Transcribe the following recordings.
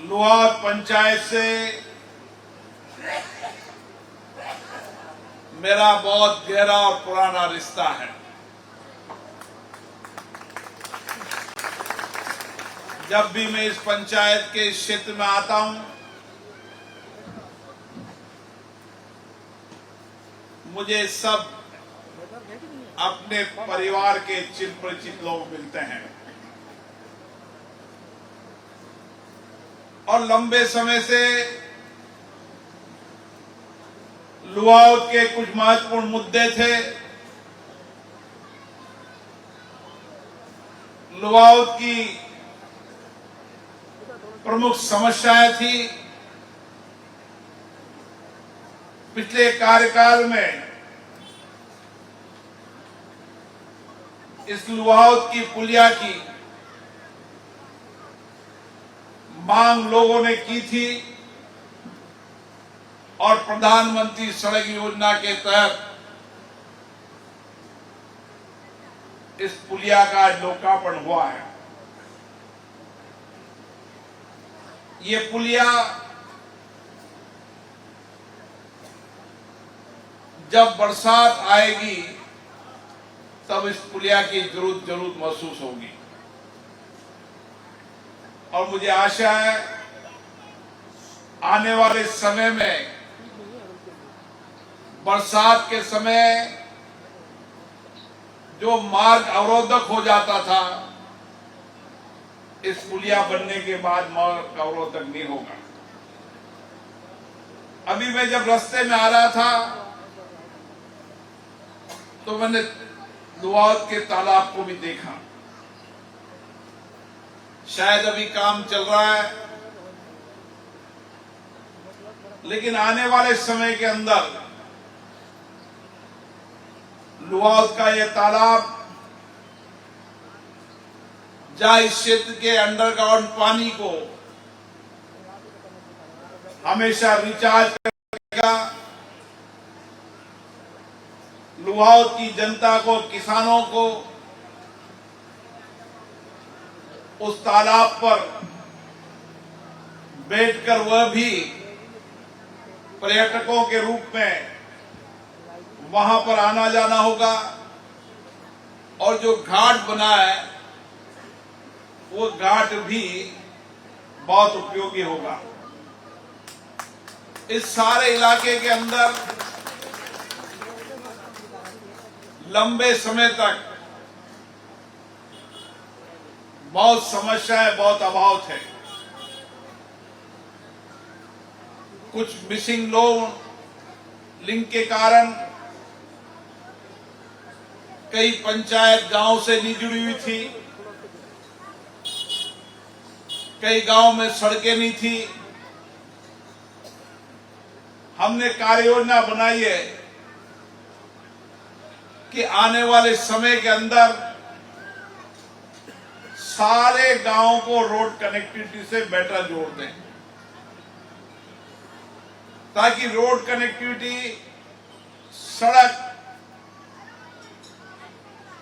लुहावत पंचायत से मेरा बहुत गहरा और पुराना रिश्ता है। जब भी मैं इस पंचायत के इस क्षेत्र में आता हूं, मुझे सब अपने परिवार के चिर परिचित लोग मिलते हैं और लंबे समय से लुहावत के कुछ महत्वपूर्ण मुद्दे थे। लुहावत की प्रमुख समस्याएं थी। पिछले कार्यकाल में इस लुहावत की पुलिया की मांग लोगों ने की थी और प्रधानमंत्री सड़क योजना के तहत इस पुलिया का लोकार्पण हुआ है। ये पुलिया जब बरसात आएगी तब इस पुलिया की जरूरत महसूस होगी और मुझे आशा है आने वाले समय में बरसात के समय जो मार्ग अवरोधक हो जाता था, इस पुलिया बनने के बाद मार्ग अवरोधक नहीं होगा। अभी मैं जब रास्ते में आ रहा था तो मैंने लुहावत के तालाब को भी देखा। शायद अभी काम चल रहा है, लेकिन आने वाले समय के अंदर लुहावत का यह तालाब जहां इस क्षेत्र के अंडरग्राउंड पानी को हमेशा रिचार्ज करेगा, लुहावत की जनता को, किसानों को उस तालाब पर बैठकर वह भी पर्यटकों के रूप में वहां पर आना जाना होगा और जो घाट बना है वो घाट भी बहुत उपयोगी होगा। इस सारे इलाके के अंदर लंबे समय तक बहुत समस्याएं, बहुत अभाव थे। कुछ मिसिंग लिंक के कारण कई पंचायत गांव से नहीं जुड़ी हुई थी, कई गांव में सड़कें नहीं थी। हमने कार्य योजना बनाई है कि आने वाले समय के अंदर सारे गांवों को रोड कनेक्टिविटी से बेटर जोड़ दें, ताकि रोड कनेक्टिविटी, सड़क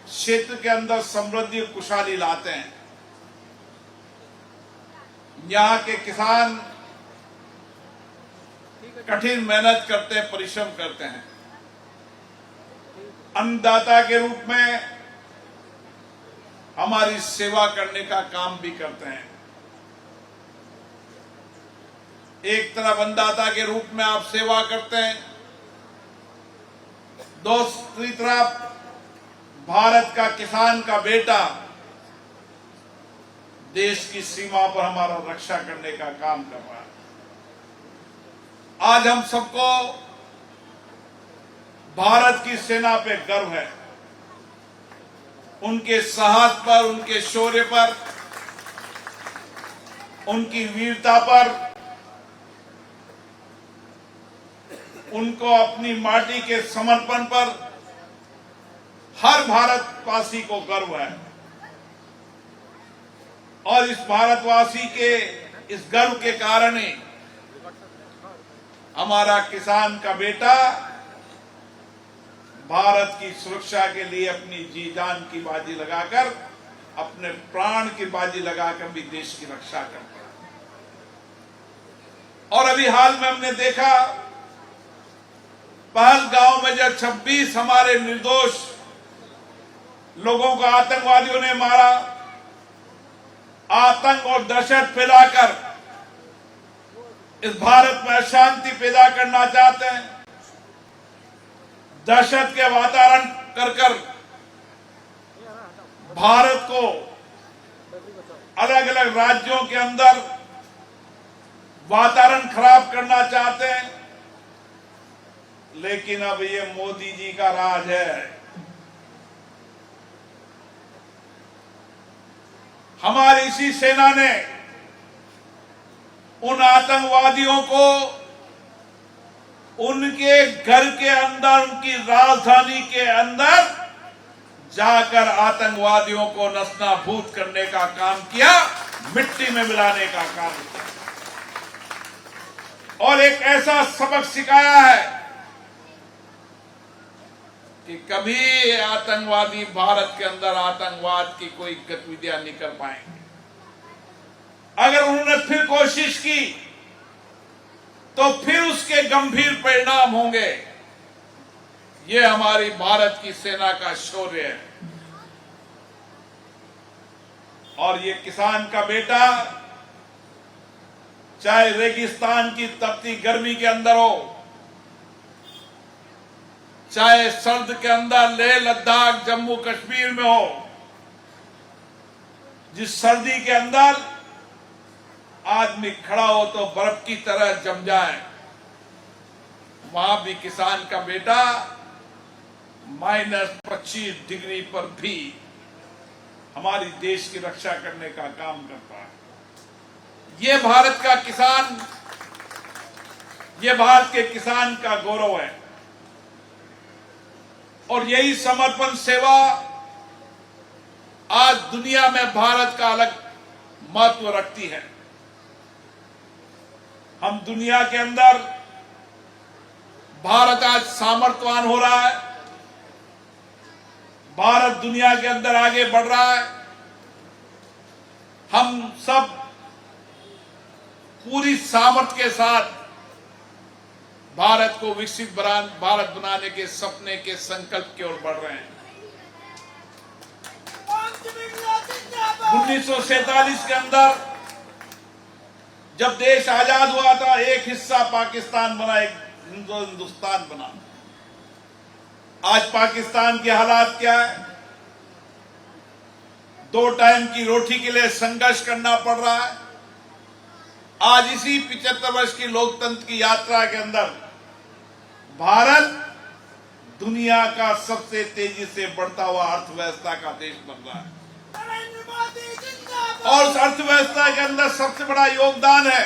क्षेत्र के अंदर समृद्धि और खुशहाली लाते हैं। यहाँ के किसान कठिन मेहनत करते हैं, परिश्रम करते हैं, अन्नदाता के रूप में हमारी सेवा करने का काम भी करते हैं। एक तरफ अन्नदाता के रूप में आप सेवा करते हैं, दूसरी तरफ भारत का किसान का बेटा देश की सीमा पर हमारा रक्षा करने का काम कर रहा है। आज हम सबको भारत की सेना पे गर्व है, उनके साहस पर, उनके शौर्य पर, उनकी वीरता पर, उनको अपनी माटी के समर्पण पर हर भारतवासी को गर्व है। और इस भारतवासी के इस गर्व के कारण ही हमारा किसान का बेटा भारत की सुरक्षा के लिए अपनी जी जान की बाजी लगाकर, अपने प्राण की बाजी लगाकर भी देश की रक्षा करता है। और अभी हाल में हमने देखा पहलगांव में जब 26 हमारे निर्दोष लोगों को आतंकवादियों ने मारा, आतंक और दहशत फैलाकर इस भारत में अशांति पैदा करना चाहते हैं, दहशत के वातावरण कर भारत को अलग अलग राज्यों के अंदर वातावरण खराब करना चाहते हैं। लेकिन अब ये मोदी जी का राज है। हमारी इसी सेना ने उन आतंकवादियों को उनके घर के अंदर, उनकी राजधानी के अंदर जाकर आतंकवादियों को नस्ताभूत करने का काम किया, मिट्टी में मिलाने का काम किया और एक ऐसा सबक सिखाया है कि कभी आतंकवादी भारत के अंदर आतंकवाद की कोई गतिविधियां नहीं कर पाएंगे। अगर उन्होंने फिर कोशिश की तो फिर उसके गंभीर परिणाम होंगे। ये हमारी भारत की सेना का शौर्य है। और ये किसान का बेटा चाहे रेगिस्तान की तपती गर्मी के अंदर हो, चाहे सर्द के अंदर लेह लद्दाख जम्मू कश्मीर में हो, जिस सर्दी के अंदर आदमी खड़ा हो तो बर्फ की तरह जम जाए, वहां भी किसान का बेटा -25 डिग्री पर भी हमारी देश की रक्षा करने का काम करता है। ये भारत का किसान, ये भारत के किसान का गौरव है और यही समर्पण सेवा आज दुनिया में भारत का अलग महत्व रखती है। हम दुनिया के अंदर, भारत आज सामर्थ्यवान हो रहा है, भारत दुनिया के अंदर आगे बढ़ रहा है। हम सब पूरी सामर्थ्य के साथ भारत को विकसित भारत बनाने के सपने के संकल्प की ओर बढ़ रहे हैं। 1947 के अंदर जब देश आजाद हुआ था, एक हिस्सा पाकिस्तान बना, एक हिंदुस्तान बना। आज पाकिस्तान के हालात क्या है? 2 टाइम की रोटी के लिए संघर्ष करना पड़ रहा है। आज इसी 75 वर्ष की लोकतंत्र की यात्रा के अंदर भारत दुनिया का सबसे तेजी से बढ़ता हुआ अर्थव्यवस्था का देश बन रहा है और उस अर्थव्यवस्था के अंदर सबसे बड़ा योगदान है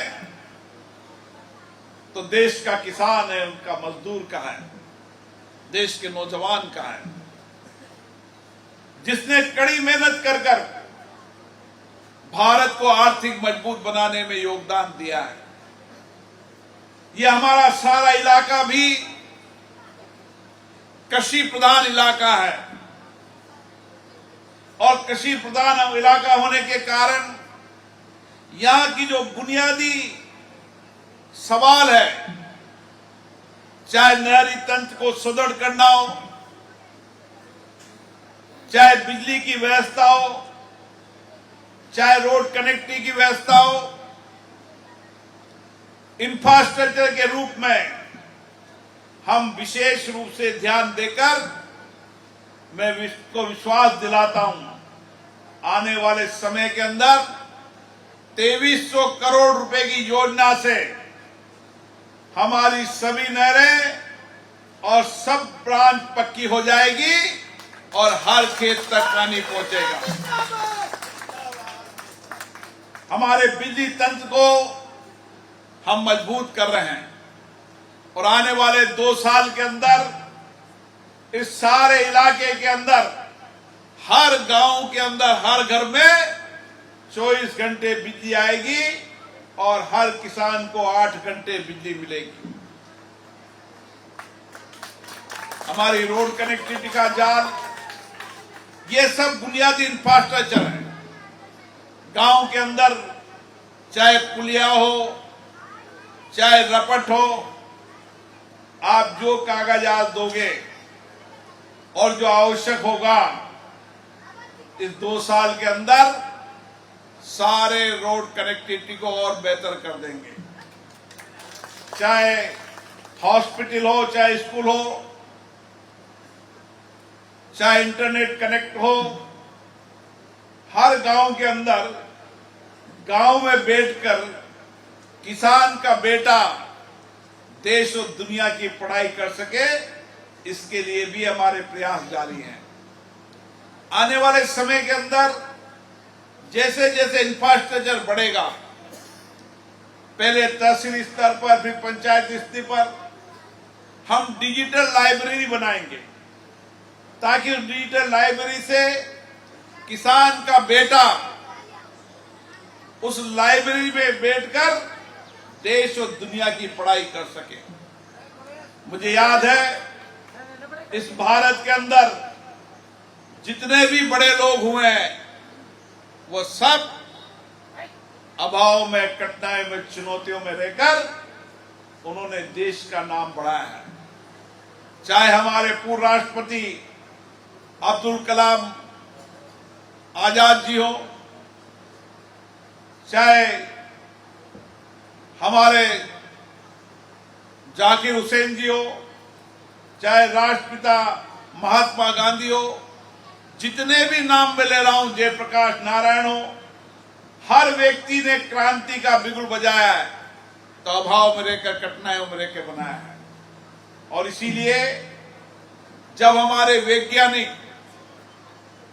तो देश का किसान है, उनका मजदूर का है, देश के नौजवान का है, जिसने कड़ी मेहनत कर भारत को आर्थिक मजबूत बनाने में योगदान दिया है। यह हमारा सारा इलाका भी कृषि प्रधान इलाका है और कृषि प्रधान इलाका होने के कारण यहां की जो बुनियादी सवाल है, चाहे नहरी तंत्र को सुदृढ़ करना हो, चाहे बिजली की व्यवस्था हो, चाहे रोड कनेक्टिविटी की व्यवस्था हो, इंफ्रास्ट्रक्चर के रूप में हम विशेष रूप से ध्यान देकर मैं को विश्वास दिलाता हूं, आने वाले समय के अंदर 2300 करोड़ रुपए की योजना से हमारी सभी नहरें और सब ब्रांच पक्की हो जाएगी और हर खेत तक पानी पहुंचेगा। हमारे बिजली तंत्र को हम मजबूत कर रहे हैं और आने वाले 2 साल के अंदर इस सारे इलाके के अंदर, हर गांव के अंदर, हर घर में 24 घंटे बिजली आएगी और हर किसान को 8 घंटे बिजली मिलेगी। हमारी रोड कनेक्टिविटी का जाल, ये सब बुनियादी इंफ्रास्ट्रक्चर है। गांव के अंदर चाहे पुलिया हो, चाहे रपट हो, आप जो कागजात दोगे और जो आवश्यक होगा, इस 2 साल के अंदर सारे रोड कनेक्टिविटी को और बेहतर कर देंगे। चाहे हॉस्पिटल हो, चाहे स्कूल हो, चाहे इंटरनेट कनेक्ट हो, हर गांव के अंदर गांव में बैठकर किसान का बेटा देश और दुनिया की पढ़ाई कर सके, इसके लिए भी हमारे प्रयास जारी हैं। आने वाले समय के अंदर जैसे जैसे इंफ्रास्ट्रक्चर बढ़ेगा, पहले तहसील स्तर पर, फिर पंचायत स्तर पर, हम डिजिटल लाइब्रेरी बनाएंगे ताकि उस डिजिटल लाइब्रेरी से किसान का बेटा उस लाइब्रेरी में बैठकर देश और दुनिया की पढ़ाई कर सके। मुझे याद है, इस भारत के अंदर जितने भी बड़े लोग हुए हैं, वो सब अभाव में, कठिनाई में, चुनौतियों में रहकर उन्होंने देश का नाम बढ़ाया है। चाहे हमारे पूर्व राष्ट्रपति अब्दुल कलाम आजाद जी हो, चाहे हमारे जाकिर हुसैन जी हो, चाहे राष्ट्रपिता महात्मा गांधी हो, जितने भी नाम मैं ले रहा हूं, जयप्रकाश नारायण हो, हर व्यक्ति ने क्रांति का बिगुल बजाया है, तो अभाव में रहकर, कठिनाइयों में रहकर बनाया है। और इसीलिए जब हमारे वैज्ञानिक,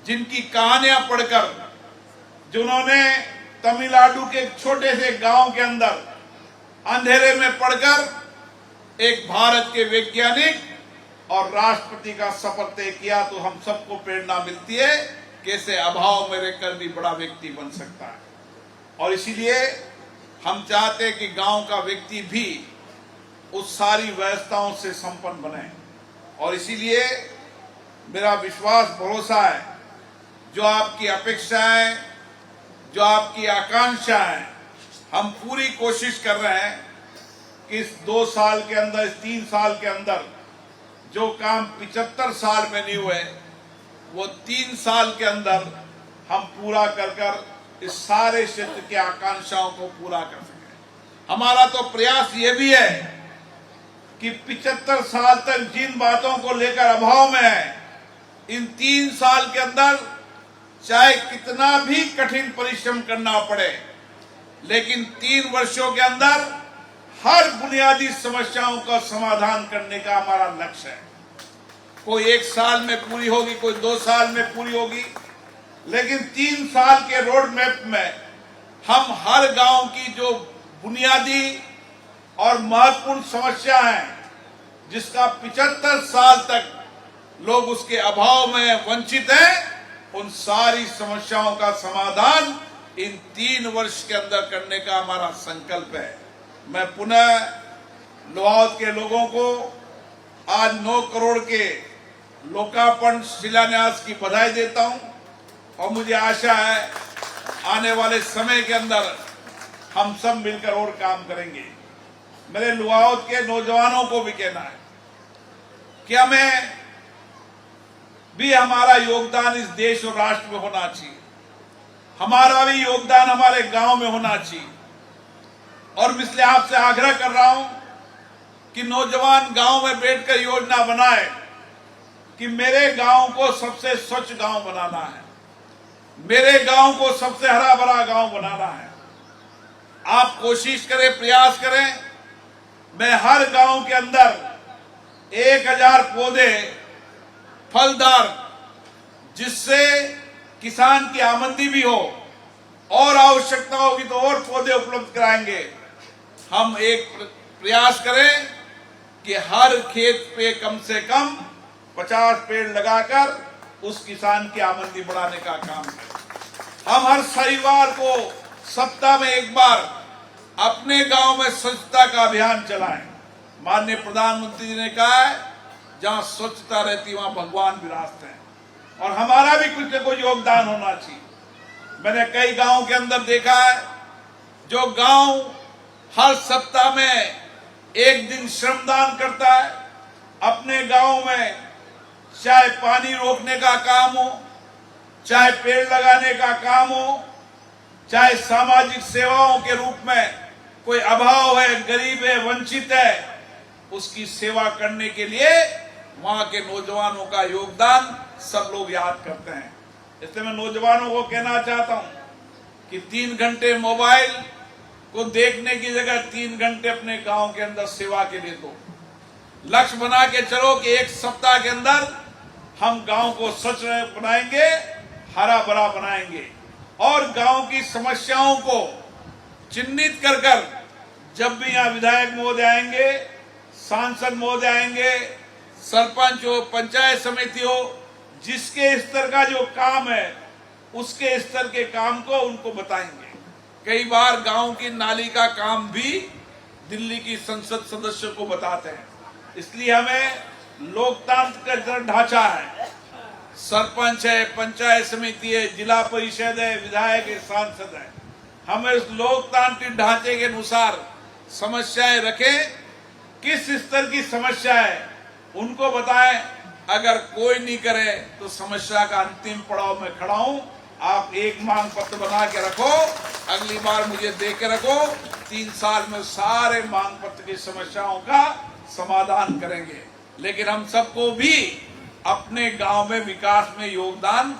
जिनकी कहानियां पढ़कर, जिन्होंने तमिलनाडु के एक छोटे से गांव के अंदर अंधेरे में पढ़कर एक भारत के वैज्ञानिक और राष्ट्रपति का सफर तय किया, तो हम सबको प्रेरणा मिलती है कैसे अभाव में रहकर भी बड़ा व्यक्ति बन सकता है। और इसीलिए हम चाहते हैं कि गांव का व्यक्ति भी उस सारी व्यवस्थाओं से संपन्न बने। और इसीलिए मेरा विश्वास, भरोसा है, जो आपकी अपेक्षाएं, जो आपकी आकांक्षाएं, हम पूरी कोशिश कर रहे हैं कि इस 2 साल के अंदर, इस 3 साल के अंदर जो काम 75 साल में नहीं हुए, वो 3 साल के अंदर हम पूरा कर इस सारे क्षेत्र की आकांक्षाओं को पूरा कर सकें। हमारा तो प्रयास ये भी है कि 75 साल तक जिन बातों को लेकर अभाव में है, इन 3 साल के अंदर चाहे कितना भी कठिन परिश्रम करना पड़े, लेकिन 3 वर्षों के अंदर हर बुनियादी समस्याओं का समाधान करने का हमारा लक्ष्य है। कोई 1 साल में पूरी होगी, कोई 2 साल में पूरी होगी, लेकिन 3 साल के रोड मैप में हम हर गांव की जो बुनियादी और महत्वपूर्ण समस्या है, जिसका 75 साल तक लोग उसके अभाव में वंचित हैं, उन सारी समस्याओं का समाधान इन 3 वर्ष के अंदर करने का हमारा संकल्प है। मैं पुनः लोहावत के लोगों को आज 9 करोड़ के लोकार्पण शिलान्यास की बधाई देता हूं, और मुझे आशा है आने वाले समय के अंदर हम सब मिलकर और काम करेंगे। मेरे लोहावत के नौजवानों को भी कहना है कि हमें भी हमारा योगदान इस देश और राष्ट्र में होना चाहिए, हमारा भी योगदान हमारे गांव में होना चाहिए। और मैं इसलिए आपसे आग्रह कर रहा हूं कि नौजवान गांव में बैठकर योजना बनाए कि मेरे गांव को सबसे स्वच्छ गांव बनाना है, मेरे गांव को सबसे हरा भरा गांव बनाना है। आप कोशिश करें, प्रयास करें, मैं हर गांव के अंदर 1000 पौधे फलदार, जिससे किसान की आमदनी भी हो, और आवश्यकता होगी तो और पौधे उपलब्ध कराएंगे। हम एक प्रयास करें कि हर खेत पे कम से कम 50 पेड़ लगाकर उस किसान की आमदनी बढ़ाने का काम करें। हम हर शनिवार को सप्ताह में 1 बार अपने गांव में स्वच्छता का अभियान चलाएं। माननीय प्रधानमंत्री जी ने कहा है, जहां स्वच्छता रहती वहां भगवान विराजते हैं, और हमारा भी कुछ न कुछ योगदान होना चाहिए। मैंने कई गांवों के अंदर देखा है, जो गांव हर सप्ताह में एक दिन श्रमदान करता है। अपने गांव में चाहे पानी रोकने का काम हो, चाहे पेड़ लगाने का काम हो, चाहे सामाजिक सेवाओं के रूप में कोई अभाव है, गरीब है, वंचित है, उसकी सेवा करने के लिए वहां के नौजवानों का योगदान सब लोग याद करते हैं। इसलिए मैं नौजवानों को कहना चाहता हूं कि 3 घंटे मोबाइल को देखने की जगह 3 घंटे अपने गांव के अंदर सेवा के लिए दो। लक्ष्य बना के चलो कि एक सप्ताह के अंदर हम गांव को स्वच्छ बनाएंगे, हरा भरा बनाएंगे और गांव की समस्याओं को चिन्हित कर कर जब भी यहाँ विधायक महोदय आएंगे, सांसद महोदय आएंगे, सरपंच हो, पंचायत समिति हो, जिसके स्तर का जो काम है उसके स्तर के काम को उनको बताएंगे। कई बार गांव की नाली का काम भी दिल्ली की संसद सदस्य को बताते हैं। इसलिए हमें लोकतंत्र का ढांचा है, सरपंच है, पंचायत समिति है, जिला परिषद है, विधायक है, सांसद है। हमें इस लोकतांत्रिक ढांचे के अनुसार समस्याएं रखें, किस स्तर की समस्या है उनको बताएं। अगर कोई नहीं करे तो समस्या का अंतिम पड़ाव में खड़ा हूं। आप एक मांग पत्र बना के रखो, अगली बार मुझे दे के रखो। 3 साल में सारे मांग पत्र की समस्याओं का समाधान करेंगे। लेकिन हम सबको भी अपने गांव में विकास में योगदान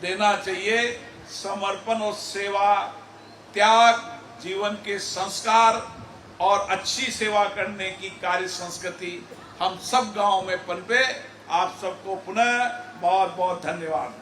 देना चाहिए। समर्पण और सेवा, त्याग, जीवन के संस्कार और अच्छी सेवा करने की कार्य संस्कृति हम सब गांव में पनपे। आप सबको पुनः बहुत बहुत धन्यवाद।